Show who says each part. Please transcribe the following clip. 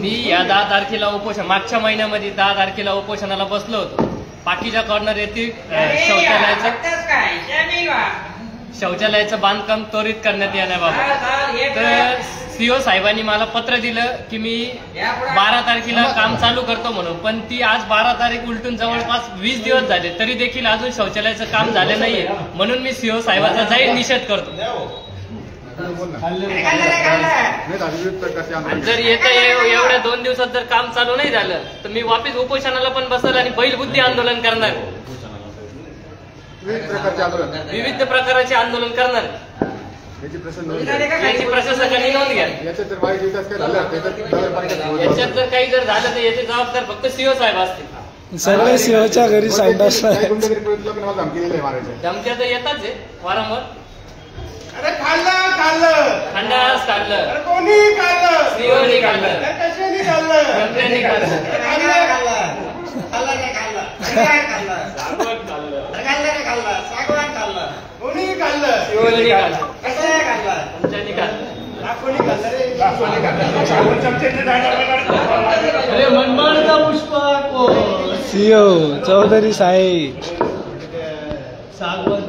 Speaker 1: मी या 10 तारखेला उपोषण मागच्या महिन्यामध्ये 10 तारखेला उपोषणाला बसलो होतो. पाकीजा कॉर्नर येथील शौचालयाचं बांधकाम त्वरित करण्यात येण्याबाबत तर सीओ साहेबांनी मला पत्र दिलं की मी 12 तारखेला काम चालू करतो म्हणून, पण ती आज 12 तारीख उलटून जवळपास 20 दिवस झाले तरी देखील अजून शौचालयाचं काम झालं नाहीये. म्हणून मी सीओ साहेबांचा जाहीर निषेध करतो. जर येत्या एवढ्या 2 दिवसात जर काम चालू नाही झालं तर मी वापस उपोषणाला पण बसेल आणि बैलबुद्धी आंदोलन करणार, विविध प्रकारचे आंदोलन करणार. याची प्रशासकाने नोंद घ्या. याच्यात जर काही जर झालं तर याची जबाबदार फक्त सीओ साहेब असतील.
Speaker 2: सगळे सीओच्या घरी
Speaker 1: धमक्या तर येतात वारंवार.
Speaker 3: अरे खाल्लं खाल्लं
Speaker 1: खंडास खाल्लं,
Speaker 3: अरे कोणी खाल्लं,
Speaker 1: सीओनी खाल्लं,
Speaker 3: कशाने खाल्लं,
Speaker 1: कंपनीने खाल्लं,
Speaker 3: खाल्लं खाल्लं काय खाल्लं, काय खाल्लं,
Speaker 1: सागवान खाल्लं,
Speaker 3: खाल्लं काय खाल्लं, सागवान खाल्लं, कोणी खाल्लं,
Speaker 1: सीओनी खाल्लं,
Speaker 3: कशाने खाल्लं,
Speaker 1: कंपनीने खाल्लं,
Speaker 3: कोणी खाल्लं रे, कोणी खाल्लं, चमच्याने जाणार.
Speaker 1: अरे मनमाडचा पुष्पक
Speaker 2: सीओ चौधरी साहेब
Speaker 1: सागवान